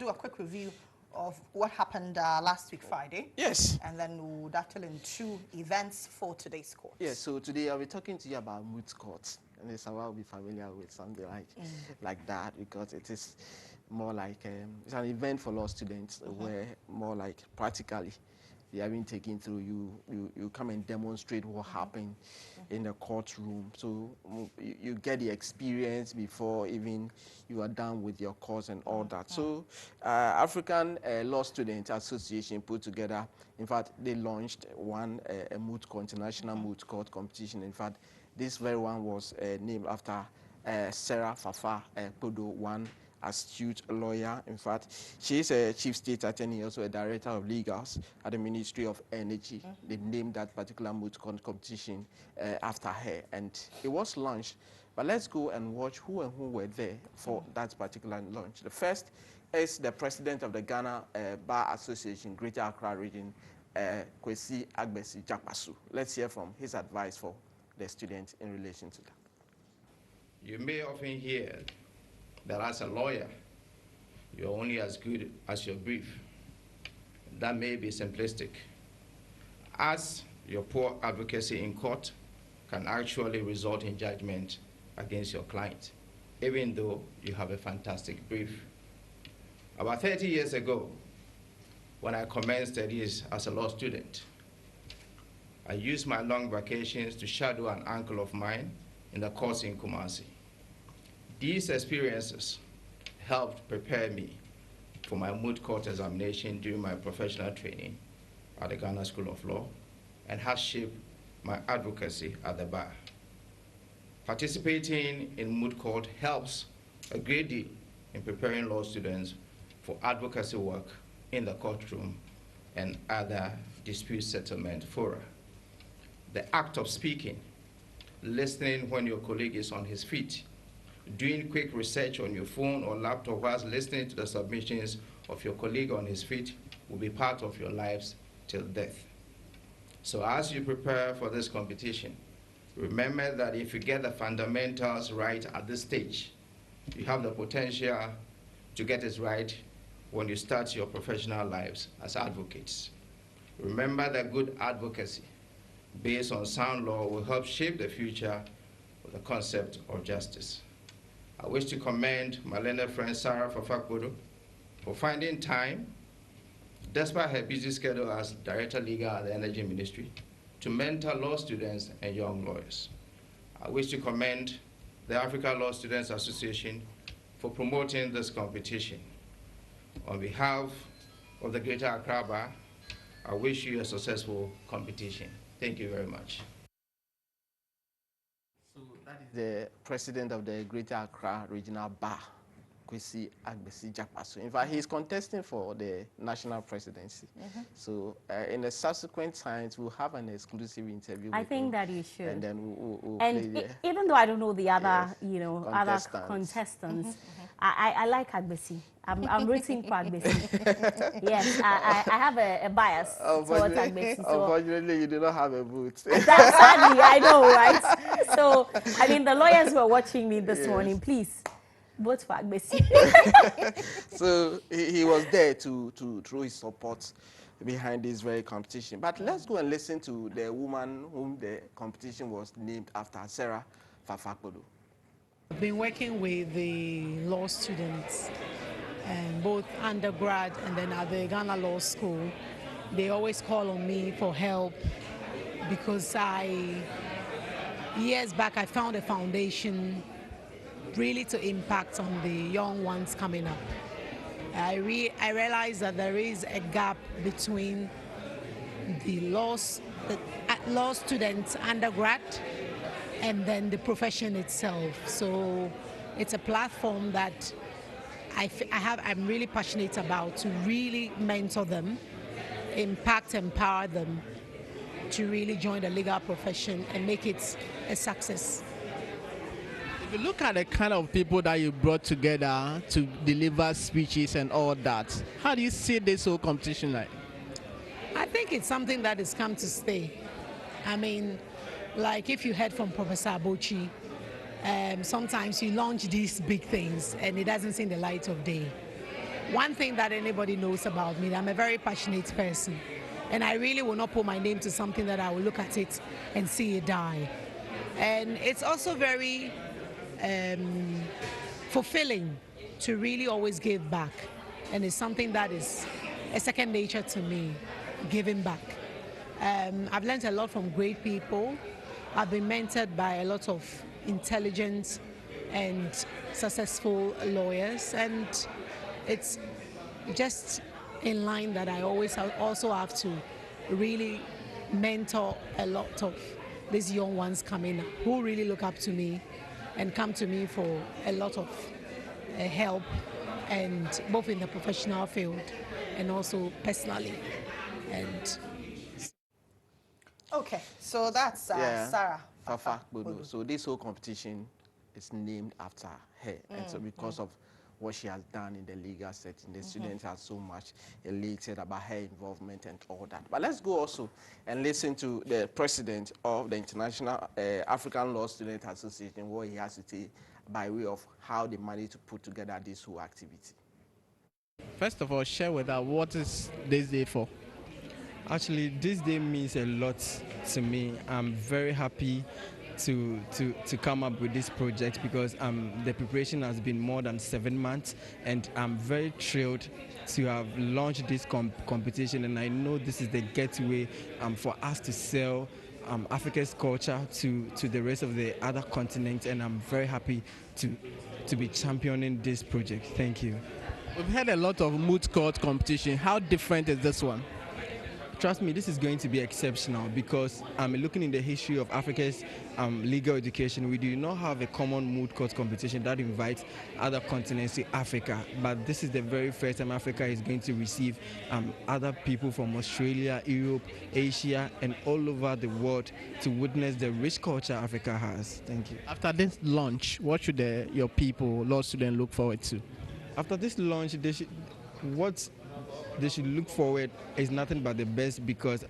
do a quick review of what happened last week, Friday. Yes. And then we'll dattle into events for today's court. Yes, so today I'll be talking to you about Moot Court. And this I'll be familiar with something like that, because it is more like it's an event for law students where more like practically they have been taken through. You come and demonstrate what happened in the courtroom. So you get the experience before even you are done with your course and all that. So African Law Students Association put together, in fact, they launched a Moot Court, international Moot Court competition. In fact, this very one was named after Sarah Fafa Kpodo, one astute lawyer. In fact, she is a chief state attorney, also a director of legals at the Ministry of Energy. They named that particular Moot Court competition after her, and it was launched. But let's go and watch who and who were there for that particular launch. The first is the president of the Ghana Bar Association, Greater Accra Region, Kwesi Agbesigyapasu. Let's hear from his advice for the students in relation to that. You may often hear that as a lawyer, you're only as good as your brief. That may be simplistic, as your poor advocacy in court can actually result in judgment against your client, even though you have a fantastic brief. About 30 years ago, when I commenced studies as a law student, I used my long vacations to shadow an uncle of mine in the courts in Kumasi. These experiences helped prepare me for my Moot Court examination during my professional training at the Ghana School of Law, and has shaped my advocacy at the bar. Participating in Moot Court helps a great deal in preparing law students for advocacy work in the courtroom and other dispute settlement fora. The act of speaking, listening when your colleague is on his feet, doing quick research on your phone or laptop whilst listening to the submissions of your colleague on his feet will be part of your lives till death. So as you prepare for this competition, remember that if you get the fundamentals right at this stage, you have the potential to get it right when you start your professional lives as advocates. Remember that good advocacy based on sound law will help shape the future of the concept of justice. I wish to commend my learned friend Sarah Fafa Kpodo for finding time, despite her busy schedule as Director Legal at the Energy Ministry, to mentor law students and young lawyers. I wish to commend the African Law Students Association for promoting this competition. On behalf of the Greater Accra Bar, I wish you a successful competition. Thank you very much. So that is the president of the Greater Accra Regional Bar, Kwesi Agbesigyapasu. In fact, he's contesting for the national presidency. So in the subsequent times, we'll have an exclusive interview with him, that you should. And then we'll and play even though I don't know the other, contestants. other contestants, I like Agbesi. I'm rooting for Agbesi. Yes, I have a bias towards Agbesi. So unfortunately, you do not have a vote. Sadly, I know, right? So, I mean, the lawyers who are watching me this morning, please, vote for Agbesi. So he was there to throw his support behind this very competition. But let's go and listen to the woman whom the competition was named after, Sarah Fafa Kpodo. I've been working with the law students, both undergrad and then at the Ghana Law School. They always call on me for help because years back I found a foundation really to impact on the young ones coming up. I realized that there is a gap between the law students, undergrad, and then the profession itself. So it's a platform that I'm really passionate about, to really mentor them, empower them to really join the legal profession and make it a success. If you look at the kind of people that you brought together to deliver speeches and all that, how do you see this whole competition like? I think it's something that has come to stay. I mean, like if you heard from Professor Abochi, sometimes you launch these big things and it doesn't see the light of day. one thing that anybody knows about me, I'm a very passionate person. And I really will not put my name to something that I will look at it and see it die. And it's also very fulfilling to really always give back. And it's something that is a second nature to me, giving back. I've learned a lot from great people. I've been mentored by a lot of intelligent and successful lawyers. And it's just in line that I always also have to really mentor a lot of these young ones coming up who really look up to me and come to me for a lot of help, and both in the professional field and also personally. And okay, so that's Sarah Fafa Kpodo. So this whole competition is named after her, and so because of what she has done in the legal setting, the students are so much elated about her involvement and all that. But let's go also and listen to the president of the International African Law Student Association, what he has to say by way of how they managed to put together this whole activity. First of all, share with us, what is this day for? Actually, this day means a lot to me. I'm very happy to come up with this project because the preparation has been more than 7 months, and I'm very thrilled to have launched this competition, and I know this is the gateway for us to sell Africa's culture to the rest of the other continents, and I'm very happy to be championing this project. Thank you. We've had a lot of moot court competition. How different is this one? Trust me, this is going to be exceptional because looking in the history of Africa's legal education, we do not have a common moot court competition that invites other continents to Africa. But this is the very first time Africa is going to receive other people from Australia, Europe, Asia, and all over the world to witness the rich culture Africa has. Thank you. After this launch, what should your people, law students, look forward to? After this launch, what they should look forward is nothing but the best because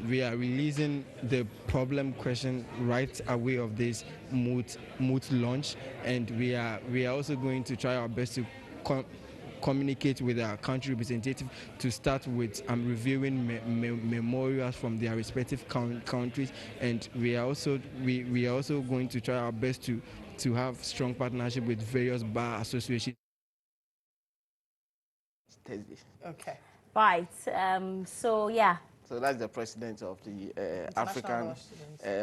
we are releasing the problem question right away of this moot launch, and we are also going to try our best to communicate with our country representative to start with reviewing memorials from their respective countries, and we are also going to try our best to have strong partnership with various bar associations. Okay. Right. So yeah. So that's the president of the African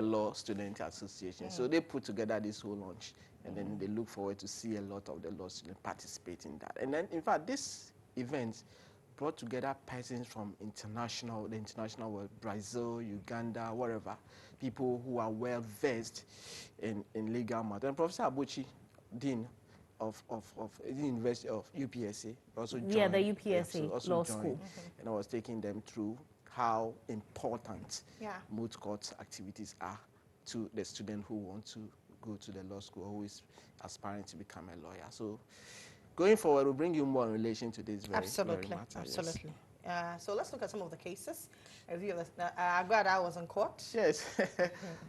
Law Student Association. So they put together this whole launch, and then they look forward to see a lot of the law students participate in that. And then, in fact, this event brought together persons from the international world, Brazil, Uganda, wherever, people who are well versed in legal matters. And Professor Abuchi, Dean of the University of UPSA, also joined. Yeah, the UPSA Law School. And I was taking them through how important moot court activities are to the student who want to go to the law school, who is aspiring to become a lawyer. So going forward, we'll bring you more in relation to this very matter. Absolutely. Yes. So let's look at some of the cases. A review of Agradaa was in court. Yes.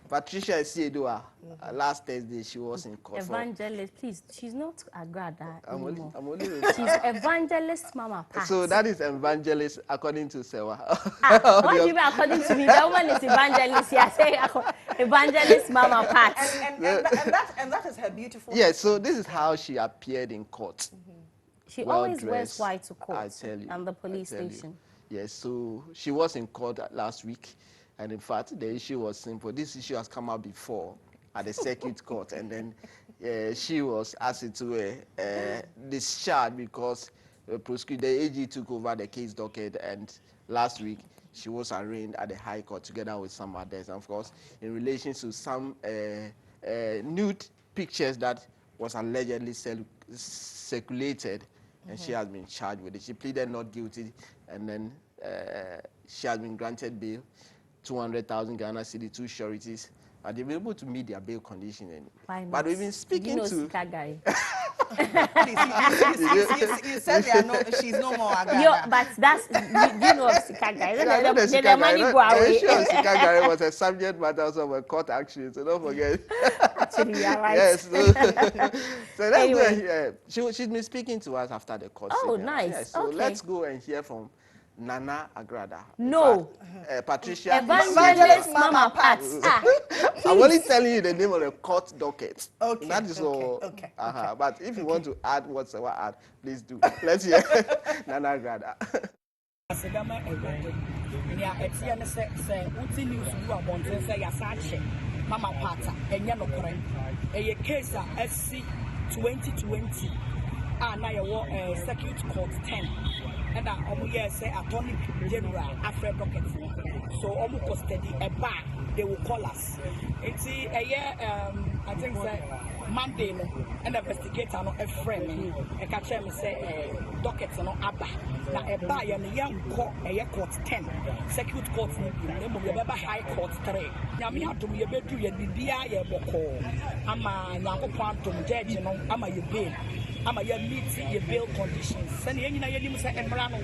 Patricia Asiedua, last Thursday, she was in court. Evangelist, please, she's not Agradaa anymore. I'm only she's Evangelist Mama. So that is Evangelist according to Sewa. What do you mean according to me? The woman is Evangelist. Yeah, say Evangelist Mama Pat. And that is her beautiful. Yes, so this is how she appeared in court. She always wears white to court. I tell you. And the police station. Yes, so she was in court last week, and in fact, the issue was simple. This issue has come out before at the circuit court, and then she was asked to discharge because the AG took over the case docket, and last week she was arraigned at the High Court together with some others. And of course, in relation to some nude pictures that was allegedly circulated, and she has been charged with it. She pleaded not guilty, and then she has been granted bail, 200,000 Ghana cedi, 2 sureties. Are they able to meet their bail condition? But we've been speaking to. You said she's no more Agradaa. But that's you know of Sika guy. The issue of Sika guy was a subject matter of a court action, so don't forget. Actually, yeah, right. Yes. So, so let's go and hear. She's been speaking to us after the court. Oh, segment. nice. Yes, so okay. let's go and hear from Nana Agradaa. No. Patricia Evangelist Asiedua. Mama Pat. I'm only telling you the name of the court docket. Okay. That is all. Okay. But if you want to add whatsoever add, please do. Let's hear Nana Agradaa. Asedama Ewede. Nya etie ne se uti news du abonten se ya sache Mama Pata enye nokore. Eye case a SC 2020 na ye wo circuit court 10. And omu ye say attorney general afre docket. So omu custody a bar they will call us. It's I think say Monday no and investigator no a friend e ka tell me say docket no aba na e ba ye no yam ko e court 10 circuit court no bi mo ye be high court 3 na me adom ye bedu ye bibia ye boko ama nyankopon adom judge no ama ye bail ama ye meet ye bail conditions sene ye nyina ye nim say emra no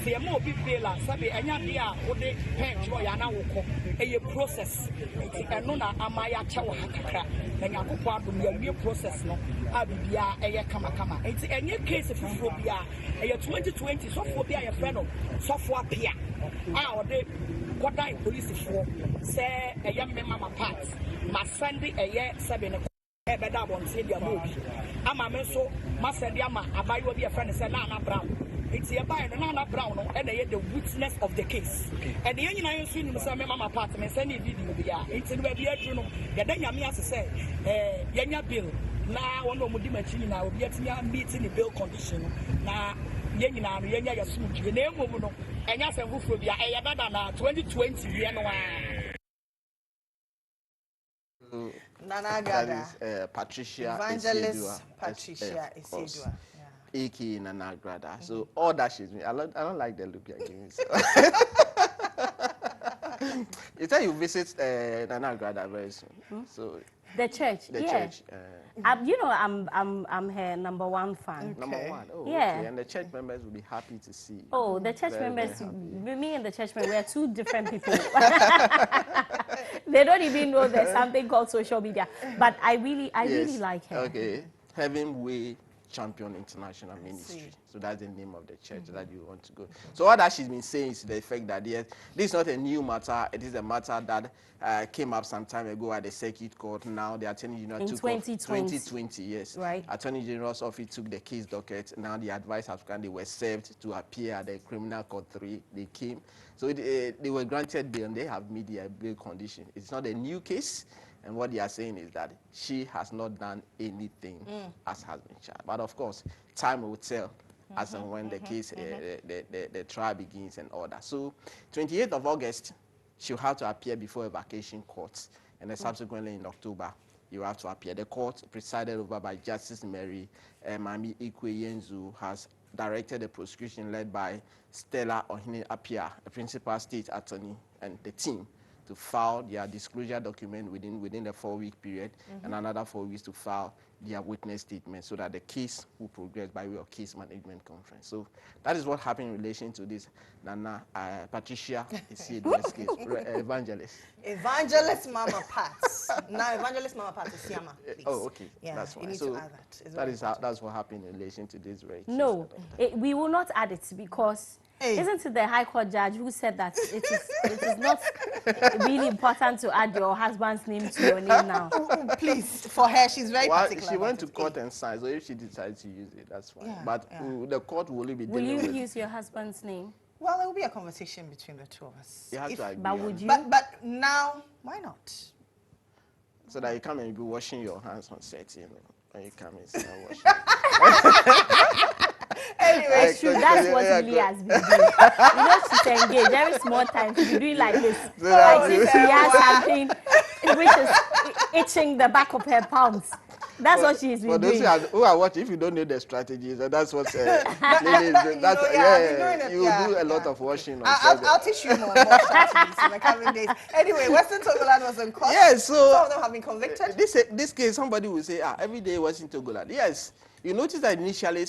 se ye ma obi bail a sabe anya de a wo de pen tro ya na wo ko e ye process enti eno na ama ya che wo hakakra na nyankopon adom ye wie process no abibia e ye kama enti enye case fufuro bia e ye 2020 so for bia ye friend no so for apia a wo de kodai police for say e ye Mama Pat ma send e ye sabe ne ebeda bonse dia mobi ama me so ma send ama abayo bi e friend say Nana Brown it's a buy no Nana Brown no and the witness of the case and the nyina yen so nim say Mama Pat me send video bia it's no be adru no ye da nyame ase say yenya bill na wono mudi machi na obi atia meeting the bill condition na ye nyina no yenya ya sumdwe na emom no enya se fufuro bia e dada na 2020 ye no Nana Agradaa. That is Patricia Evangelist Asiedua. Patricia Asiedua. A.K. Nana Agradaa. So all that she's doing, I don't like the look you're giving. So. You tell you visit Nana Agradaa very soon. So The church. the yeah. church. You know, I'm her #1 fan. Number one. Oh, Yeah. okay. And the church members will be happy to see you. Oh, the church Very, members, very me and the church members, we are two different people. They don't even know there's something called social media. But I really like her. Okay. Heavenway Champion International Ministry. So that's the name of the church that you want to go. So all that she's been saying is the effect that yes, this is not a new matter. It is a matter that came up some time ago at the circuit court. Now the Attorney General In took 2020, yes. Right. Attorney General's office took the case docket. Now the advice has come. They were served to appear at the criminal court 3. They came. So they were granted bail. They have media bail condition. It's not a new case. And what they are saying is that she has not done anything as has been charged. But of course, time will tell as and when the case, the trial begins and all that. So 28th of August, she'll have to appear before a vacation court. And then subsequently in October, you have to appear. The court, presided over by Justice Mary Mami Ikwe-Yenzu, has directed the prosecution led by Stella Ohine Apia, a principal state attorney, and the team to file their disclosure document within the 4-week period and another 4 weeks to file their witness statement so that the case will progress by way of case management conference. So that is what happened in relation to this Nana Patricia Asiedua's case. Evangelist. Evangelist Mama Pat. Now Evangelist Mama Pat is Siama, please. Oh, okay. Yeah, that's you fine. need So to add that. It's very that's what happened in relation to this very case. No, we will not add it because isn't it the High Court judge who said that it is not really important to add your husband's name to your name now? Please, for her, she's very particular. She went to court and signed, so if she decides to use it, that's fine. Yeah, but the court will only be dealing with... Will you use your husband's name? Well, it will be a conversation between the two of us. You have to agree. But would you? But now, why not? So that you come and be washing your hands on set, you know, when you come and start washing. Anyway, that's what Lily has been doing. You know, she's engaged. Every small time she'll be doing like this. Like if she has something which is itching the back of her palms. That's what she's been doing. For those who are watching, if you don't know the strategies, that's what Lily is doing. You will do a lot of washing. I'll teach you more strategies in the coming days. Anyway, Western Togoland was in court. Yes, so some of them have been convicted. This case, somebody will say, every day Western Togoland. Yes. You notice that initially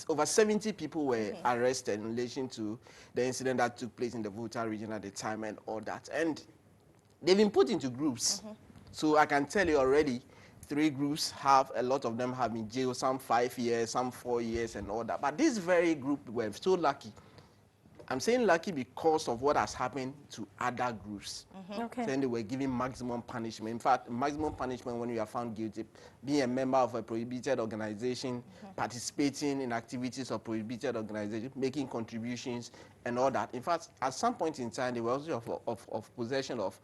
over 70 people were arrested in relation to the incident that took place in the Volta region at the time and all that. And they've been put into groups. So I can tell you already, 3 groups have, a lot of them have been jailed, some 5 years, some 4 years and all that. But this very group were so lucky. I'm saying lucky because of what has happened to other groups. Okay. Then they were given maximum punishment. In fact, maximum punishment when you are found guilty, being a member of a prohibited organization, participating in activities of prohibited organization, making contributions and all that. In fact, at some point in time, they were also of possession of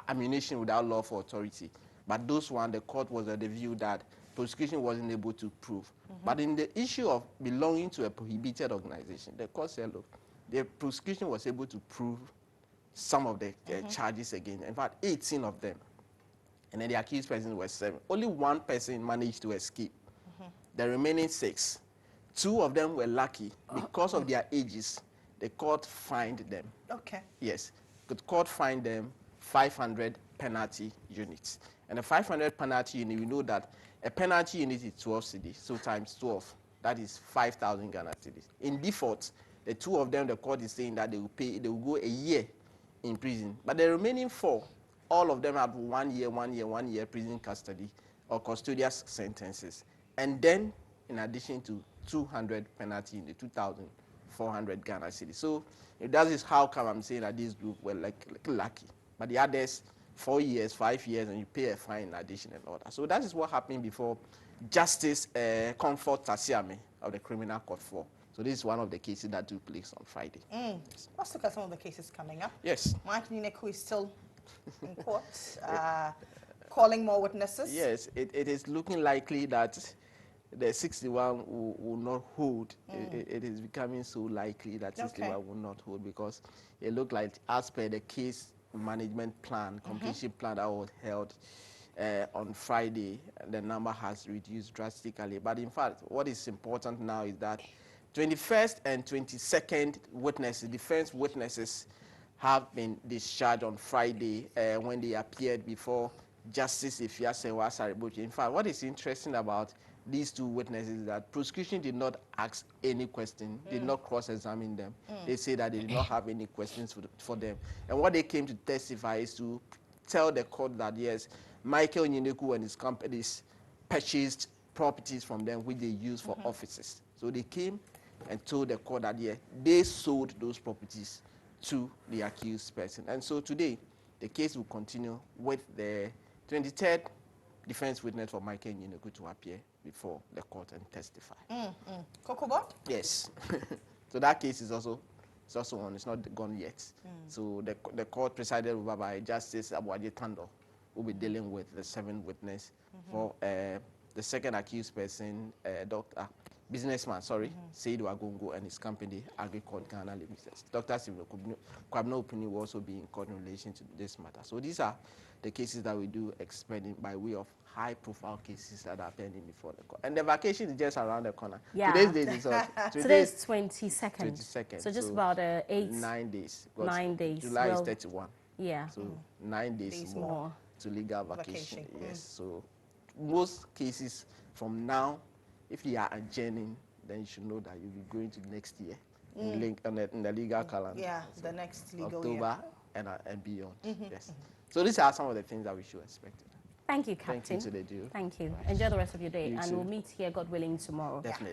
ammunition without lawful authority. But those one, the court was of the view that prosecution wasn't able to prove. But in the issue of belonging to a prohibited organization, the court said, look, the prosecution was able to prove some of the charges again. In fact, 18 of them. And then the accused persons were 7. Only 1 person managed to escape. The remaining 6, 2 of them were lucky. Because of their ages, the court fined them. Okay. Yes. The court fined them 500 penalty units. And the 500 penalty unit, we know that a penalty unit is 12 cedis, so times 12. That is 5,000 Ghana cedis. In default, the 2 of them, the court is saying that they will go a year in prison. But the remaining 4, all of them have 1 year prison custody or custodial sentences. And then, in addition to 200 penalty in the 2,400 Ghana cedis. So that is how come I'm saying that this group were like lucky. But the others, 4 years, 5 years, and you pay a fine in addition and all that. So that is what happened before Justice Comfort Tasiame of the Criminal Court 4. So this is one of the cases that took place on Friday. Yes. Let's look at some of the cases coming up. Yes. Mike Nineku is still in court, calling more witnesses. Yes, it is looking likely that the 61 will not hold. It is becoming so likely that 61 will not hold because it looked like, as per the case management plan, completion plan that was held on Friday, the number has reduced drastically. But in fact, what is important now is that 21st and 22nd witnesses, defense witnesses, have been discharged on Friday when they appeared before Justice Ifiasewa Saribochi. In fact, what is interesting about these 2 witnesses is that prosecution did not ask any question, did not cross-examine them. They say that they did not have any questions for them. And what they came to testify is to tell the court that, yes, Michael Nyineku and his companies purchased properties from them which they used for offices. So they came and told the court that, yeah, they sold those properties to the accused person. And so today, the case will continue with the 23rd defense witness for Michael Nyineku to appear before the court and testify. Kokobo? Yes. So that case is also on. It's not gone yet. So the court presided over by Justice Abuaje Tando will be dealing with the 7th witness for the second accused person, businessman, Seidu Agongo and his company, Agricult Ghana Limited. Dr. Kwabena Opini will also be in court in relation to this matter. So these are the cases that we do expect by way of high-profile cases that are pending before the court. And the vacation is just around the corner. Yeah. Today's date is today's 22nd. 22nd. So just about 9 days. 9 days. July is 31. Yeah. So 9 days more to legal vacation. Yes. So most cases from now, if you are adjourning, then you should know that you'll be going to next year in the legal calendar. Yeah, so the next legal October year. And beyond. Yes. So these are some of the things that we should expect. Thank you, Captain. Thank you to the deal. Thank you. Enjoy the rest of your day. You and too. we'll meet here, God willing, tomorrow. Definitely.